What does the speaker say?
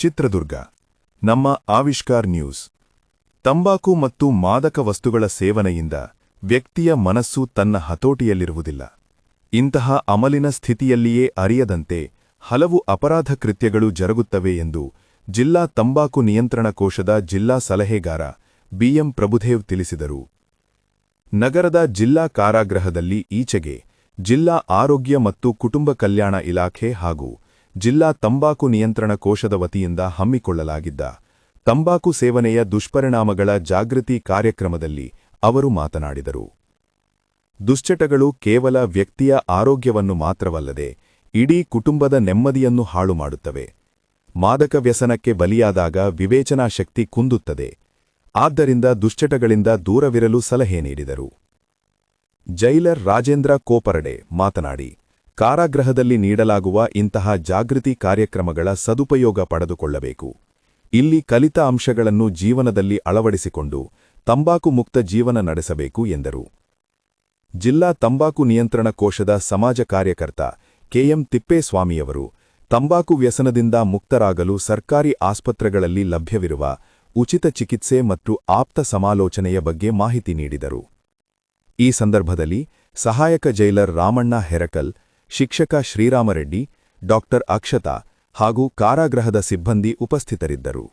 ಚಿತ್ರದುರ್ಗ ನಮ್ಮ ಆವಿಷ್ಕಾರ್ ನ್ಯೂಸ್. ತಂಬಾಕು ಮತ್ತು ಮಾದಕ ವಸ್ತುಗಳ ಸೇವನೆಯಿಂದ ವ್ಯಕ್ತಿಯ ಮನಸ್ಸು ತನ್ನ ಹತೋಟಿಯಲ್ಲಿರುವುದಿಲ್ಲ. ಇಂತಹ ಅಮಲಿನ ಸ್ಥಿತಿಯಲ್ಲಿಯೇ ಅರಿಯದಂತೆ ಹಲವು ಅಪರಾಧ ಕೃತ್ಯಗಳು ಜರುಗುತ್ತವೆ ಎಂದು ಜಿಲ್ಲಾ ತಂಬಾಕು ನಿಯಂತ್ರಣ ಕೋಶದ ಜಿಲ್ಲಾ ಸಲಹೆಗಾರ ಬಿಎಂ ಪ್ರಭುದೇವ್ ತಿಳಿಸಿದರು. ನಗರದ ಜಿಲ್ಲಾ ಕಾರಾಗೃಹದಲ್ಲಿ ಈಚೆಗೆ ಜಿಲ್ಲಾ ಆರೋಗ್ಯ ಮತ್ತು ಕುಟುಂಬ ಕಲ್ಯಾಣ ಇಲಾಖೆ ಹಾಗೂ ಜಿಲ್ಲಾ ತಂಬಾಕು ನಿಯಂತ್ರಣ ಕೋಶದ ವತಿಯಿಂದ ಹಮ್ಮಿಕೊಳ್ಳಲಾಗಿದ್ದ ತಂಬಾಕು ಸೇವನೆಯ ದುಷ್ಪರಿಣಾಮಗಳ ಜಾಗೃತಿ ಕಾರ್ಯಕ್ರಮದಲ್ಲಿ ಅವರು ಮಾತನಾಡಿದರು. ದುಶ್ಚಟಗಳು ಕೇವಲ ವ್ಯಕ್ತಿಯ ಆರೋಗ್ಯವನ್ನು ಮಾತ್ರವಲ್ಲದೆ ಇಡೀ ಕುಟುಂಬದ ನೆಮ್ಮದಿಯನ್ನು ಹಾಳುಮಾಡುತ್ತವೆ. ಮಾದಕ ವ್ಯಸನಕ್ಕೆ ಬಲಿಯಾದಾಗ ವಿವೇಚನಾ ಶಕ್ತಿ ಕುಂದುತ್ತದೆ. ಆದ್ದರಿಂದ ದುಶ್ಚಟಗಳಿಂದ ದೂರವಿರಲು ಸಲಹೆ ನೀಡಿದರು. ಜೈಲರ್ ರಾಜೇಂದ್ರ ಕೋಪರಡೆ ಮಾತನಾಡಿ, ಕಾರಾಗೃಹದಲ್ಲಿ ನೀಡಲಾಗುವ ಇಂತಹ ಜಾಗೃತಿ ಕಾರ್ಯಕ್ರಮಗಳ ಸದುಪಯೋಗ ಪಡೆದುಕೊಳ್ಳಬೇಕು. ಇಲ್ಲಿ ಕಲಿತ ಅಂಶಗಳನ್ನು ಜೀವನದಲ್ಲಿ ಅಳವಡಿಸಿಕೊಂಡು ತಂಬಾಕು ಮುಕ್ತ ಜೀವನ ನಡೆಸಬೇಕು ಎಂದರು. ಜಿಲ್ಲಾ ತಂಬಾಕು ನಿಯಂತ್ರಣ ಕೋಶದ ಸಮಾಜ ಕಾರ್ಯಕರ್ತ ಕೆಎಂ ತಿಪ್ಪೇಸ್ವಾಮಿಯವರು ತಂಬಾಕು ವ್ಯಸನದಿಂದ ಮುಕ್ತರಾಗಲು ಸರ್ಕಾರಿ ಆಸ್ಪತ್ರೆಗಳಲ್ಲಿ ಲಭ್ಯವಿರುವ ಉಚಿತ ಚಿಕಿತ್ಸೆ ಮತ್ತು ಆಪ್ತ ಸಮಾಲೋಚನೆಯ ಬಗ್ಗೆ ಮಾಹಿತಿ ನೀಡಿದರು. ಈ ಸಂದರ್ಭದಲ್ಲಿ ಸಹಾಯಕ ಜೈಲರ್ ರಾಮಣ್ಣ ಹೆರಕಲ್, ಶಿಕ್ಷಕ ಶ್ರೀರಾಮರೆಡ್ಡಿ, ಡಾಕ್ಟರ್ ಅಕ್ಷತಾ ಹಾಗೂ ಕಾರಾಗೃಹದ ಸಿಬ್ಬಂದಿ ಉಪಸ್ಥಿತರಿದ್ದರು.